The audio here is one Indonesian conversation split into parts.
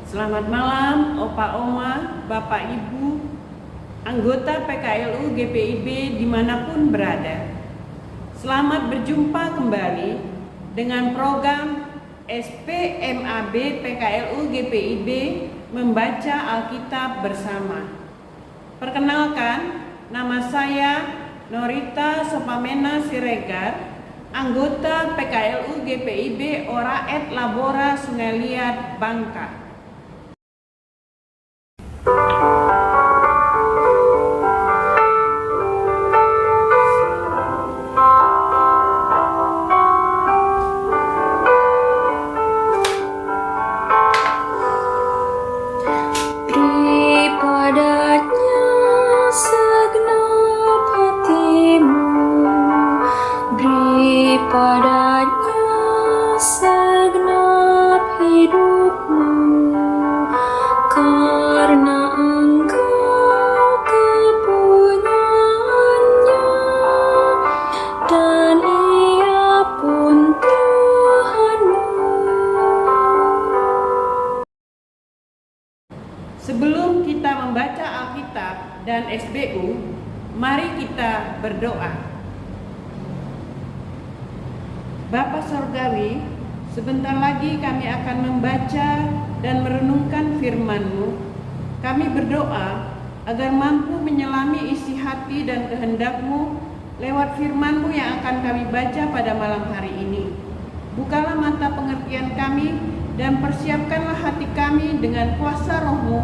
Selamat malam, Opa Oma, Bapak Ibu, anggota PKLU GPIB dimanapun berada. Selamat berjumpa kembali dengan program SPMAB PKLU GPIB membaca Alkitab bersama. Perkenalkan, nama saya Norita Sopamena Siregar, anggota PKLU GPIB Ora et Labora Sungai Liat, Bangka. Padanya segenap hidupmu, karena Engkau kepunyaannya, dan Ia pun Tuhanmu. Sebelum kita membaca Alkitab dan SBU, mari kita berdoa. Bapa Sorgawi, sebentar lagi kami akan membaca dan merenungkan firman-Mu. Kami berdoa agar mampu menyelami isi hati dan kehendak-Mu lewat firman-Mu yang akan kami baca pada malam hari ini. Bukalah mata pengertian kami dan persiapkanlah hati kami dengan kuasa Roh-Mu,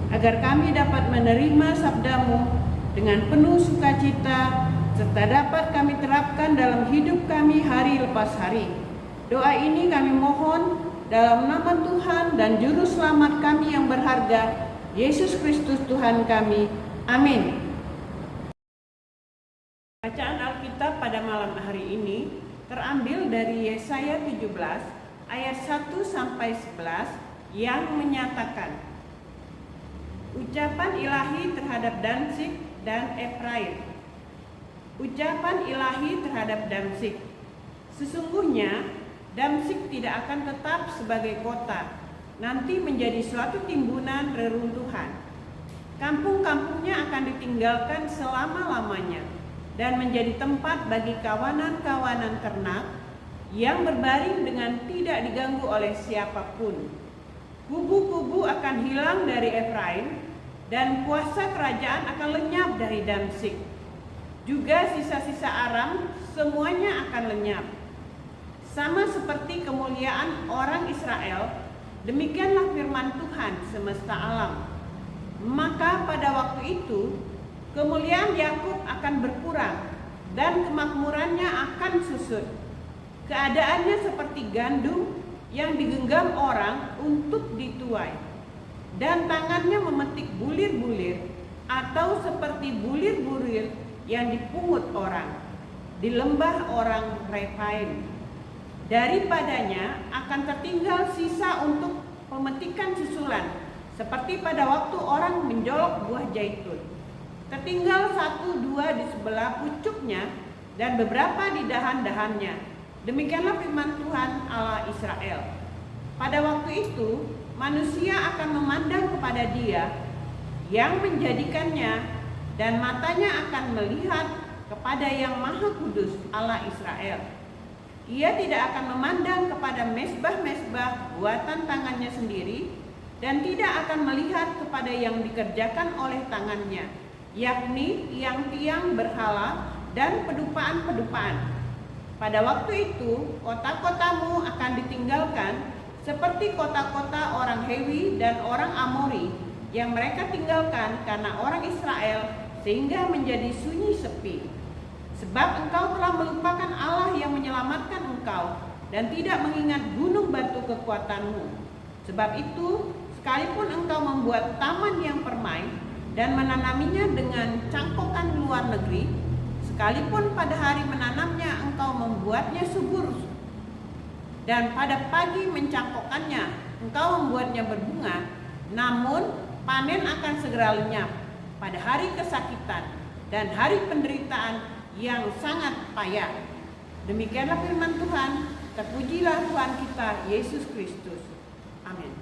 agar kami dapat menerima sabda-Mu dengan penuh sukacita, serta dapat kami terapkan dalam hidup kami hari lepas hari. Doa ini kami mohon dalam nama Tuhan dan Juru Selamat kami yang berharga, Yesus Kristus Tuhan kami. Amin. Bacaan Alkitab pada malam hari ini terambil dari Yesaya 17 ayat 1-11 yang menyatakan, ucapan ilahi terhadap Damsyik dan Efraim. Ucapan ilahi terhadap Damsyik. Sesungguhnya Damsyik tidak akan tetap sebagai kota, nanti menjadi suatu timbunan reruntuhan. Kampung-kampungnya akan ditinggalkan selama-lamanya dan menjadi tempat bagi kawanan-kawanan ternak yang berbaring dengan tidak diganggu oleh siapapun. Kubu-kubu akan hilang dari Efraim dan kuasa kerajaan akan lenyap dari Damsyik. Juga sisa-sisa Aram semuanya akan lenyap. Sama seperti kemuliaan orang Israel, demikianlah firman Tuhan semesta alam. Maka pada waktu itu, kemuliaan Yakub akan berkurang dan kemakmurannya akan susut. Keadaannya seperti gandum yang digenggam orang untuk dituai, dan tangannya memetik bulir-bulir, atau seperti bulir-bulir yang dipungut orang di lembah orang Refaim. Daripadanya akan tertinggal sisa untuk pemetikan susulan, seperti pada waktu orang menjolok buah zaitun. Tertinggal 1-2 di sebelah pucuknya dan beberapa di dahan-dahannya. Demikianlah firman Tuhan Allah Israel. Pada waktu itu manusia akan memandang kepada Dia yang menjadikannya, dan matanya akan melihat kepada Yang Maha Kudus Allah Israel. Ia tidak akan memandang kepada mezbah-mezbah buatan tangannya sendiri, dan tidak akan melihat kepada yang dikerjakan oleh tangannya, yakni tiang-tiang berhala dan pedupaan-pedupaan. Pada waktu itu kota-kotamu akan ditinggalkan seperti kota-kota orang Hewi dan orang Amori yang mereka tinggalkan karena orang Israel, sehingga menjadi sunyi sepi. Sebab engkau telah melupakan Allah yang menyelamatkan engkau, dan tidak mengingat gunung batu kekuatanmu. Sebab itu, sekalipun engkau membuat taman yang permai dan menanaminya dengan cangkokan luar negeri, sekalipun pada hari menanamnya engkau membuatnya subur, dan pada pagi mencangkokannya engkau membuatnya berbunga, namun panen akan segera lenyap pada hari kesakitan dan hari penderitaan yang sangat payah. Demikianlah firman Tuhan. Terpujilah Tuhan kita Yesus Kristus. Amin.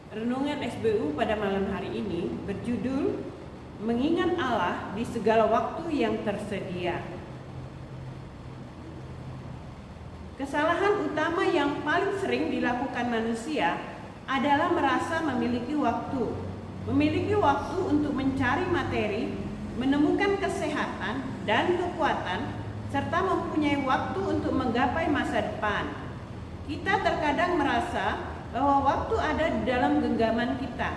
Renungan SBU pada malam hari ini berjudul Mengingat Allah di segala waktu yang tersedia. Kesalahan utama yang paling sering dilakukan manusia adalah merasa memiliki waktu. Memiliki waktu untuk mencari materi, menemukan kesehatan dan kekuatan, serta mempunyai waktu untuk menggapai masa depan. Kita terkadang merasa bahwa waktu ada di dalam genggaman kita,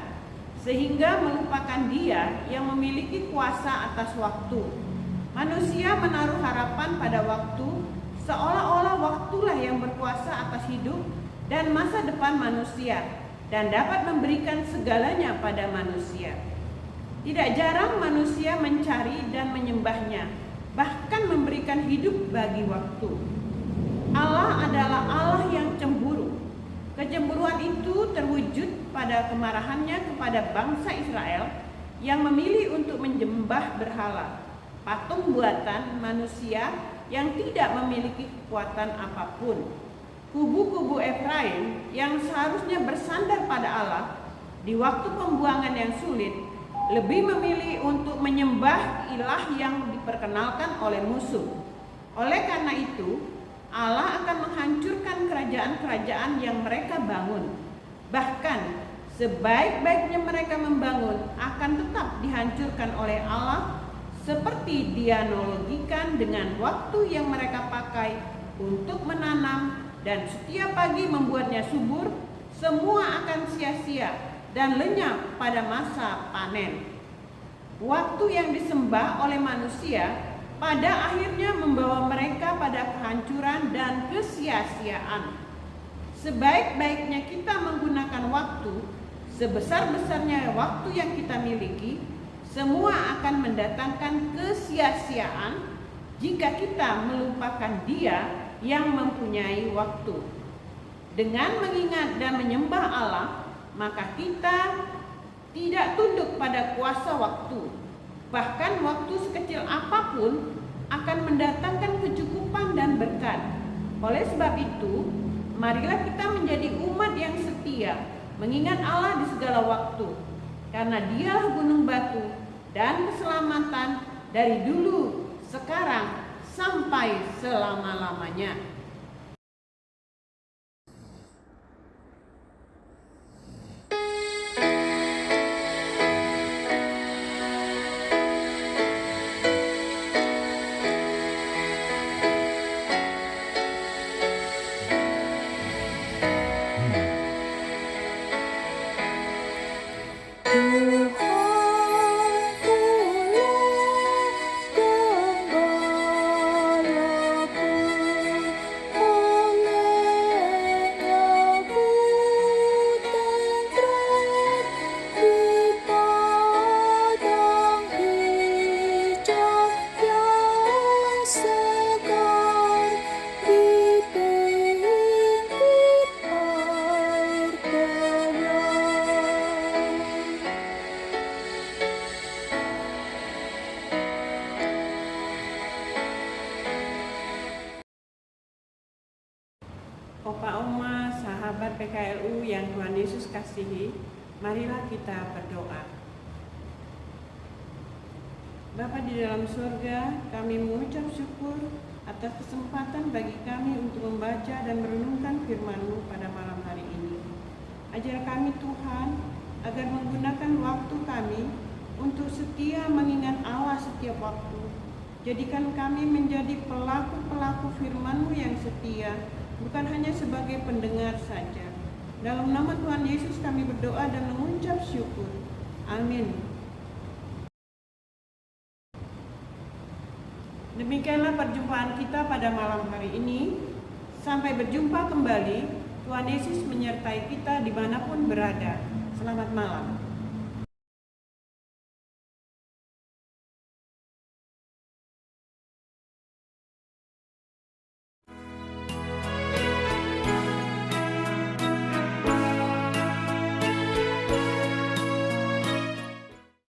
sehingga melupakan Dia yang memiliki kuasa atas waktu. Manusia menaruh harapan pada waktu, seolah-olah waktulah yang berkuasa atas hidup dan masa depan manusia, dan dapat memberikan segalanya pada manusia. Tidak jarang manusia mencari dan menyembahnya, bahkan memberikan hidup bagi waktu. Allah adalah Allah yang cemburu. Kecemburuan itu terwujud pada kemarahannya kepada bangsa Israel yang memilih untuk menyembah berhala, patung buatan manusia yang tidak memiliki kekuatan apapun. Kubu-kubu Efraim yang seharusnya bersandar pada Allah di waktu pembuangan yang sulit lebih memilih untuk menyembah ilah yang diperkenalkan oleh musuh. Oleh karena itu, Allah akan menghancurkan kerajaan-kerajaan yang mereka bangun. Bahkan sebaik-baiknya mereka membangun akan tetap dihancurkan oleh Allah, seperti dianalogikan dengan waktu yang mereka pakai untuk menanam dan setiap pagi membuatnya subur. Semua akan sia-sia dan lenyap pada masa panen. Waktu yang disembah oleh manusia pada akhirnya membawa mereka pada kehancuran dan kesia-siaan. Sebaik-baiknya kita menggunakan waktu, sebesar-besarnya waktu yang kita miliki, semua akan mendatangkan kesia-siaan jika kita melupakan Dia yang mempunyai waktu. Dengan mengingat dan menyembah Allah, maka kita tidak tunduk pada kuasa waktu. Bahkan waktu sekecil apapun akan mendatangkan kecukupan dan berkat. Oleh sebab itu, marilah kita menjadi umat yang setia, mengingat Allah di segala waktu, karena Dialah gunung batu dan keselamatan dari dulu, sekarang, sampai selama-lamanya. Opa Oma, sahabat PKLU yang Tuhan Yesus kasihi, marilah kita berdoa. Bapa di dalam surga, kami mengucap syukur atas kesempatan bagi kami untuk membaca dan merenungkan firman-Mu pada malam hari ini. Ajar kami Tuhan, agar menggunakan waktu kami untuk setia mengingat Allah setiap waktu. Jadikan kami menjadi pelaku-pelaku firman-Mu yang setia, bukan hanya sebagai pendengar saja. Dalam nama Tuhan Yesus kami berdoa dan mengucap syukur. Amin. Demikianlah perjumpaan kita pada malam hari ini. Sampai berjumpa kembali. Tuhan Yesus menyertai kita dimanapun berada. Selamat malam.